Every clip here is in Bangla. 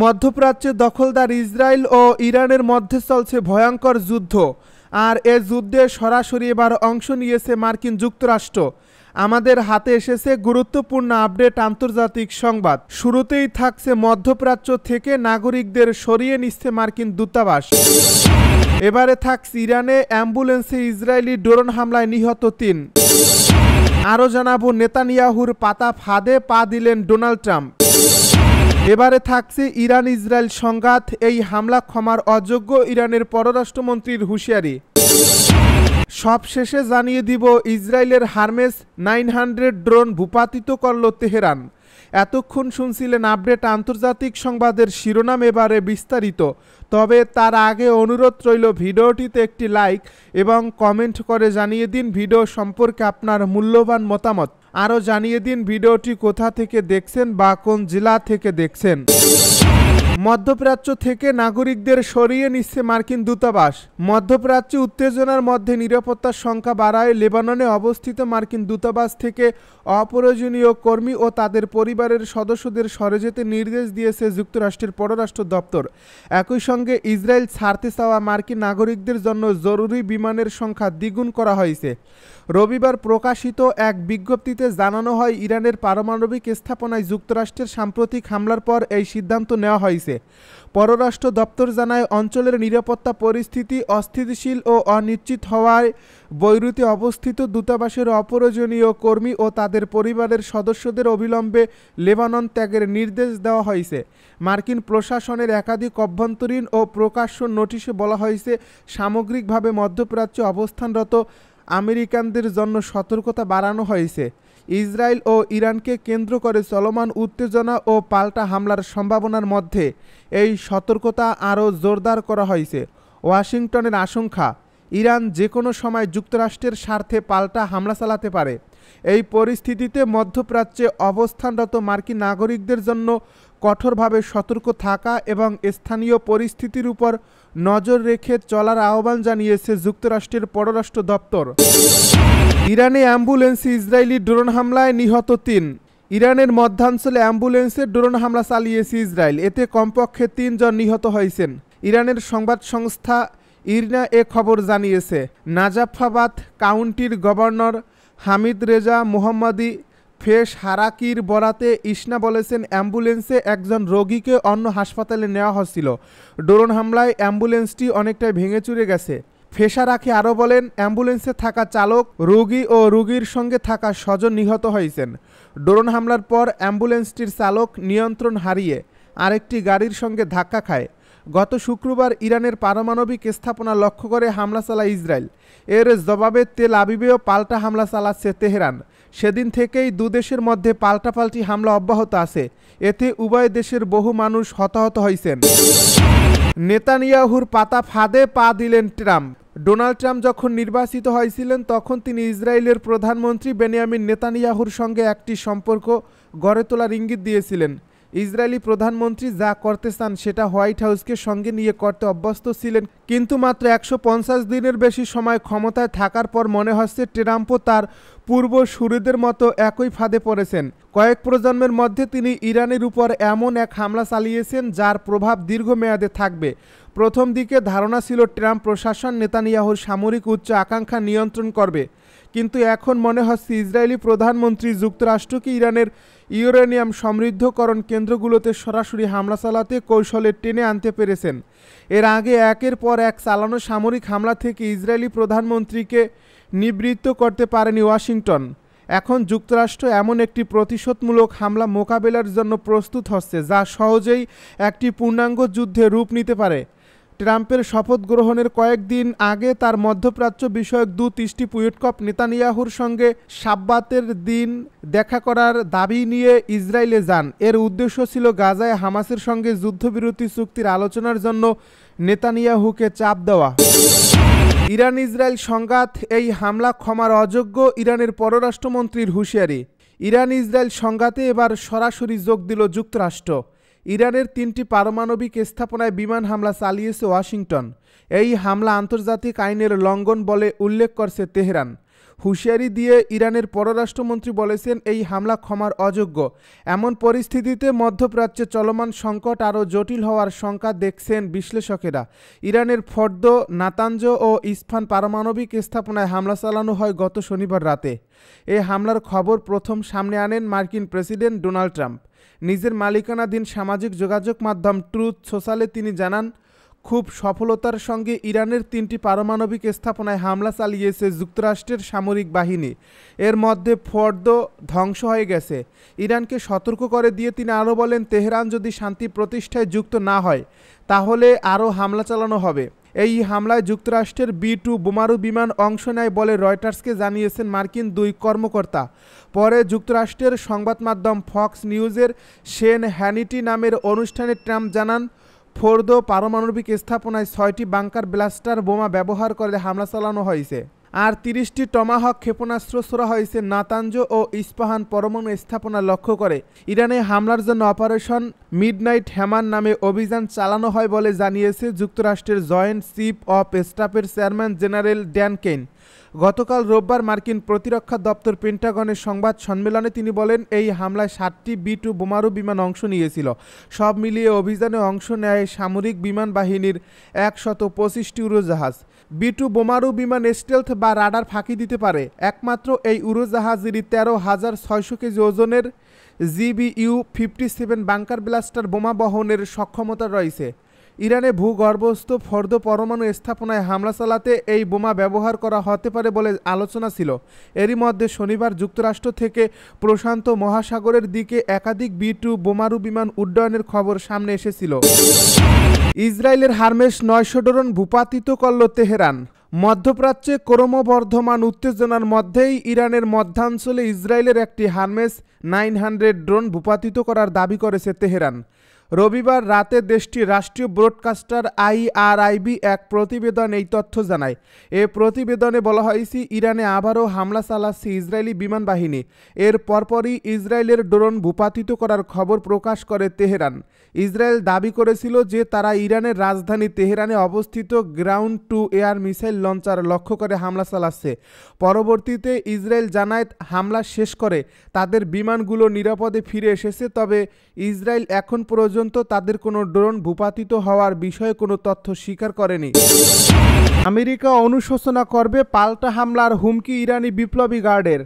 মধ্যপ্রাচ্যে দখলদার ইসরায়েল ও ইরানের মধ্যে চলছে ভয়ঙ্কর যুদ্ধ। আর এ যুদ্ধে সরাসরি এবার অংশ নিয়েছে মার্কিন যুক্তরাষ্ট্র। আমাদের হাতে এসেছে গুরুত্বপূর্ণ আপডেট আন্তর্জাতিক সংবাদ। শুরুতেই থাকছে মধ্যপ্রাচ্য থেকে নাগরিকদের সরিয়ে নিচ্ছে মার্কিন দূতাবাস। এবারে থাকছে ইরানে অ্যাম্বুলেন্সে ইসরায়েলি ড্রোন হামলায় নিহত ৩। আরও জানাবো নেতানিয়াহুর পাতা ফাঁদে পা দিলেন ডোনাল্ড ট্রাম্প। এবারে থাকছে ইরান ইসরায়েল সংঘাত, এই হামলা ক্ষমার অযোগ্য ইরানের পররাষ্ট্রমন্ত্রীর হুঁশিয়ারি। সবশেষে জানিয়ে দিব ইসরায়েলের হারমেস 900 ড্রোন ভূপাতিত করল তেহরান। এতক্ষণ শুনছিলেন আপডেট আন্তর্জাতিক সংবাদের শিরোনাম, এবারে বিস্তারিত। তবে তার আগে অনুরোধ রইল ভিডিওটিতে একটি লাইক এবং কমেন্ট করে জানিয়ে দিন ভিডিও সম্পর্কে আপনার মূল্যবান মতামত। আরও জানিয়ে দিন ভিডিওটি কোথা থেকে দেখছেন বা কোন জেলা থেকে দেখছেন। মধ্যপ্রাচ্য থেকে নাগরিকদের সরিয়ে নিচ্ছে মার্কিন দূতাবাস। মধ্যপ্রাচ্যে উত্তেজনার মধ্যে নিরাপত্তার সংখ্যা বাড়ায় লেবাননে অবস্থিত মার্কিন দূতাবাস থেকে অপ্রয়োজনীয় কর্মী ও তাদের পরিবারের সদস্যদের সরে যেতে নির্দেশ দিয়েছে যুক্তরাষ্ট্রের পররাষ্ট্র দপ্তর। একই সঙ্গে ইসরায়েল ছাড়তে চাওয়া মার্কিন নাগরিকদের জন্য জরুরি বিমানের সংখ্যা দ্বিগুণ করা হয়েছে। রবিবার প্রকাশিত এক বিজ্ঞপ্তিতে জানানো হয়, ইরানের পারমাণবিক স্থাপনায় যুক্তরাষ্ট্রের সাম্প্রতিক হামলার পর এই সিদ্ধান্ত নেওয়া হয়েছে। পররাষ্ট্র দপ্তর জানায়, অঞ্চলের নিরাপত্তা পরিস্থিতি অস্থিতিশীল ও অনিশ্চিত হওয়ায় বৈরুতে অবস্থিত দূতাবাসের অপ্রয়োজনীয় কর্মী ও তাদের পরিবারের সদস্যদের অবিলম্বে লেবানন ত্যাগের নির্দেশ দেওয়া হয়েছে। মার্কিন প্রশাসনের একাধিক অভ্যন্তরীণ ও প্রকাশ্য নোটিশে বলা হয়েছে, সামগ্রিকভাবে মধ্যপ্রাচ্যে অবস্থানরত আমেরিকানদের জন্য সতর্কতা বাড়ানো হয়েছে। ইসরায়েল ও ইরানকে কেন্দ্র করে চলমান উত্তেজনা ও পাল্টা হামলার সম্ভাবনার মধ্যে এই সতর্কতা আরও জোরদার করা হয়েছে। ওয়াশিংটনের আশঙ্কা, ইরান যে কোনো সময় যুক্তরাষ্ট্রের স্বার্থে পাল্টা হামলা চালাতে পারে। এই পরিস্থিতিতে মধ্যপ্রাচ্যে অবস্থানরত মার্কিন নাগরিকদের জন্য কঠোরভাবে সতর্ক থাকা এবং স্থানীয় পরিস্থিতির উপর নজর রেখে চলার আহ্বান জানিয়েছে যুক্তরাষ্ট্রের পররাষ্ট্র দপ্তর। ইরানে অ্যাম্বুলেন্সে ইসরায়েলি ড্রোন হামলায় নিহত ৩। ইরানের মধ্যাঞ্চলে অ্যাম্বুলেন্সে ড্রোন হামলা চালিয়েছে ইসরায়েল। এতে কমপক্ষে ৩ জন নিহত হয়েছেন। ইরানের সংবাদ সংস্থা ইরনা এ খবর জানিয়েছে। নাজাফাবাদ কাউন্টির গভর্নর হামিদ রেজা মোহাম্মদি ফেস হারাকির বরাতে ইসনা বলেছেন, অ্যাম্বুলেন্সে একজন রোগীকে অন্য হাসপাতালে নেওয়া হচ্ছিল। ড্রোন হামলায় অ্যাম্বুলেন্সটি অনেকটাই ভেঙে চুরে গেছে। ফেসারাকি আরও বলেন, অ্যাম্বুলেন্সে থাকা চালক, রোগী ও রোগীর সঙ্গে থাকা স্বজন নিহত হয়েছেন। ড্রোন হামলার পর অ্যাম্বুলেন্সটির চালক নিয়ন্ত্রণ হারিয়ে আরেকটি গাড়ির সঙ্গে ধাক্কা খায়। গত শুক্রবার ইরানের পারমাণবিক স্থাপনা লক্ষ্য করে হামলা চালায় ইসরায়েল। এর জবাবে তেল আবিবেও পাল্টা হামলা চালাচ্ছে তেহরান। সেদিন থেকেই দুদেশের মধ্যে পাল্টাপাল্টি হামলা অব্যাহত আছে। এতে উভয় দেশের বহু মানুষ হতাহত হয়েছেন। নেতানিয়াহুর পাতা ফাঁদে পা দিলেন ট্রাম্প। ডোনাল্ড ট্রাম্প যখন নির্বাচিত হয়েছিলেন তখন তিনি ইসরায়েলের প্রধানমন্ত্রী বেনিয়ামিন নেতানিয়াহুর সঙ্গে একটি সম্পর্ক গড়ে তোলার ইঙ্গিত দিয়েছিলেন। ইসরায়েলি প্রধানমন্ত্রী যা করতে চান সেটা হোয়াইট হাউসকে সঙ্গে নিয়ে করতে অভ্যস্ত ছিলেন, কিন্তু মাত্র 150 দিনের বেশি সময় ক্ষমতায় থাকার পর মনে হচ্ছে ট্রাম্পও তার পূর্বসূরিদের মতো একই ফাঁদে পড়েছেন। কয়েক প্রজন্মের মধ্যে তিনি ইরানের উপর এমন এক হামলা চালিয়েছেন যার প্রভাব দীর্ঘমেয়াদে থাকবে। প্রথম দিকে ধারণা ছিল ট্রাম্প প্রশাসন নেতানিয়াহুর সামরিক উচ্চ আকাঙ্ক্ষা নিয়ন্ত্রণ করবে, কিন্তু এখন মনে হচ্ছে ইসরায়েলি প্রধানমন্ত্রী যুক্তরাষ্ট্রকে ইরানের ইউরেনিয়াম সমৃদ্ধকরণ কেন্দ্রগুলোতে সরাসরি হামলা চালাতে কৌশলে টেনে আনতে পেরেছেন। এর আগে একের পর এক চালানো সামরিক হামলা থেকে ইসরায়েলি প্রধানমন্ত্রীকে নিবৃত্ত করতে পারেনি ওয়াশিংটন। এখন যুক্তরাষ্ট্র এমন একটি প্রতিশোধমূলক হামলা মোকাবেলার জন্য প্রস্তুত হচ্ছে যা সহজেই একটি পূর্ণাঙ্গ যুদ্ধে রূপ নিতে পারে। ট্রাম্পের শপথ গ্রহণের কয়েকদিন আগে তার মধ্যপ্রাচ্য বিষয়ক দূত স্টিভ উইটকফ নেতানিয়াহুর সঙ্গে সাব্বাতের দিন দেখা করার দাবি নিয়ে ইসরায়েলে যান। এর উদ্দেশ্য ছিল গাজায় হামাসের সঙ্গে যুদ্ধবিরতি চুক্তির আলোচনার জন্য নেতানিয়াহুকে চাপ দেওয়া। ইরান ইসরায়েল সংঘাত, এই হামলা ক্ষমার অযোগ্য ইরানের পররাষ্ট্রমন্ত্রীর হুঁশিয়ারি। ইরান ইসরায়েল সংঘাতে এবার সরাসরি যোগ দিল যুক্তরাষ্ট্র। ইরানের 3টি পারমাণবিক স্থাপনায় বিমান হামলা চালিয়েছে ওয়াশিংটন। এই হামলা আন্তর্জাতিক আইনের লঙ্ঘন বলে উল্লেখ করছে তেহরান। হুঁশিয়ারি দিয়ে ইরানের পররাষ্ট্রমন্ত্রী বলেছেন এই হামলা ক্ষমার অযোগ্য। এমন পরিস্থিতিতে মধ্যপ্রাচ্যে চলমান সংকট আরও জটিল হওয়ার শঙ্কা দেখছেন বিশ্লেষকেরা। ইরানের ফর্দো, নাতাঞ্জ ও ইস্ফান পারমাণবিক স্থাপনায় হামলা চালানো হয় গত শনিবার রাতে। এই হামলার খবর প্রথম সামনে আনেন মার্কিন প্রেসিডেন্ট ডোনাল্ড ট্রাম্প। নিজের মালিকানাধীন সামাজিক যোগাযোগ মাধ্যম ট্রুথ সোশ্যালে তিনি জানান, খুব সফলতার সঙ্গে ইরানের 3টি পারমাণবিক স্থাপনায় হামলা চালিয়েছে যুক্তরাষ্ট্রের সামরিক বাহিনী। এর মধ্যে ফর্দো ধ্বংস হয়ে গেছে। ইরানকে সতর্ক করে দিয়ে তিনি আরও বলেন, তেহরান যদি শান্তি প্রতিষ্ঠায় যুক্ত না হয় তাহলে আরও হামলা চালানো হবে। এই হামলায় যুক্তরাষ্ট্রের B-2 বোমারু বিমান অংশ নেয় বলে রয়টার্সকে জানিয়েছেন মার্কিন 2 কর্মকর্তা। পরে যুক্তরাষ্ট্রের সংবাদ মাধ্যম ফক্স নিউজের শেন হ্যানিটি নামের অনুষ্ঠানে ট্রাম্প জানান, ফোর্দো পারমাণবিক স্থাপনায় 6টি বাংকার ব্লাস্টার বোমা ব্যবহার করে হামলা চালানো হয়েছে। আর 30টি টমাহক ক্ষেপণাস্ত্র ছোড়া হয়েছে নাতাঞ্জ ও ইস্পাহান পরমাণু স্থাপনা লক্ষ্য করে। ইরানে হামলার জন্য অপারেশন মিডনাইট হ্যামার নামে অভিযান চালানো হয় বলে জানিয়েছে যুক্তরাষ্ট্রের জয়েন্ট চিফ অফ স্টাফের চেয়ারম্যান জেনারেল ড্যান কেইন। গতকাল রোববার মার্কিন প্রতিরক্ষা দপ্তর পেন্টাগনের সংবাদ সম্মেলনে তিনি বলেন, এই হামলায় 7টি B-2 বোমারু বিমান অংশ নিয়েছিল। সব মিলিয়ে অভিযানে অংশ নেয় সামরিক বিমান বাহিনীর 125টি উড়োজাহাজ। B-2 বোমারু বিমান স্টেলথ বা রাডার ফাঁকি দিতে পারে। একমাত্র এই উড়োজাহাজেরই 13,600 কেজি ওজনের GBU-57 বাংকার ব্লাস্টার বোমা বহনের সক্ষমতা রয়েছে। ইরানে ভূগর্ভস্থ ফর্দো পরমাণু স্থাপনায় হামলা চালাতে এই বোমা ব্যবহার করা হতে পারে বলে আলোচনা ছিল। এরই মধ্যে শনিবার যুক্তরাষ্ট্র থেকে প্রশান্ত মহাসাগরের দিকে একাধিক B-2 বোমারু বিমান উড্ডয়নের খবর সামনে এসেছিল। ইসরায়েলের হারমেস 900 ড্রোন ভূপাতিত করল তেহরান। মধ্যপ্রাচ্যে ক্রমবর্ধমান উত্তেজনার মধ্যেই ইরানের মধ্যাঞ্চলে ইসরায়েলের একটি হারমেস 900 ড্রোন ভূপাতিত করার দাবি করেছে তেহরান। রবিবার রাতে দেশটির রাষ্ট্রীয় ব্রডকাস্টার IRIB এক প্রতিবেদন এই তথ্য জানায়। এ প্রতিবেদনে বলা হয়েছে, ইরানে আবারও হামলা চালাচ্ছে ইসরায়েলি বিমান বাহিনী। এর পরপরই ইসরায়েলের ড্রোন ভূপাতিত করার খবর প্রকাশ করে তেহরান। ইসরায়েল দাবি করেছিল যে তারা ইরানের রাজধানী তেহরানে অবস্থিত ground two air missile launcher লক্ষ্য করে হামলা চালাচ্ছে। পরবর্তীতে ইসরায়েল জানায় হামলা শেষ করে তাদের বিমানগুলো নিরাপদে ফিরে এসেছে। তবে ইসরায়েল এখন পর্যন্ত তাদের কোনো ড্রোন ভূপাতিত হওয়ার বিষয়ে কোনো তথ্য স্বীকার করেনি। আমেরিকা অনুশোচনা করবে পাল্টা হামলার হুমকি ইরানি বিপ্লবী গার্ডের।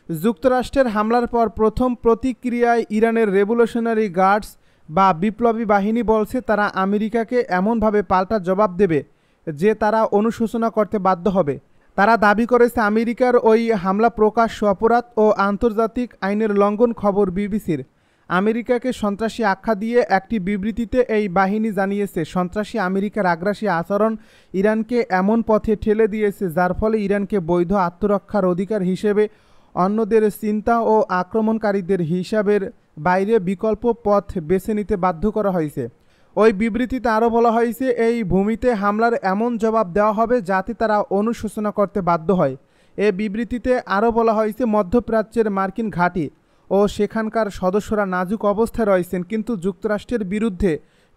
যুক্তরাষ্ট্রের হামলার পর প্রথম প্রতিক্রিয়ায় ইরানের রেভলিউশনারি গার্ডস বা বিপ্লবী বাহিনী বলছে তারা আমেরিকাকে এমনভাবে পাল্টা জবাব দেবে যে তারা অনুশোচনা করতে বাধ্য হবে। তারা দাবি করেছে আমেরিকার ওই হামলা প্রকাশ্য অপরাধ ও আন্তর্জাতিক আইনের লঙ্ঘন। খবর বিবিসির। আমেরিকাকে সন্ত্রাসী আখ্যা দিয়ে একটি বিবৃতিতে এই বাহিনী জানিয়েছে, সন্ত্রাসী আমেরিকার আগ্রাসী আচরণ ইরানকে এমন পথে ঠেলে দিয়েছে যার ফলে ইরানকে বৈধ আত্মরক্ষার অধিকার হিসেবে অন্যদের চিন্তা ও আক্রমণকারীদের হিসাবের বাইরে বিকল্প পথ বেছে নিতে বাধ্য করা হয়েছে। ওই বিবৃতিতে আরও বলা হয়েছে, এই ভূমিতে হামলার এমন জবাব দেওয়া হবে যাতে তারা অনুশোচনা করতে বাধ্য হয়। এ বিবৃতিতে আরও বলা হয়েছে, মধ্যপ্রাচ্যের মার্কিন ঘাঁটি ও সেখানকার সদস্যরা নাজুক অবস্থায় রয়েছেন, কিন্তু যুক্তরাষ্ট্রের বিরুদ্ধে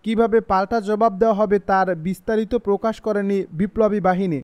কিভাবে পাল্টা জবাব দেওয়া হবে তার বিস্তারিত প্রকাশ করেনি বিপ্লবী বাহিনী।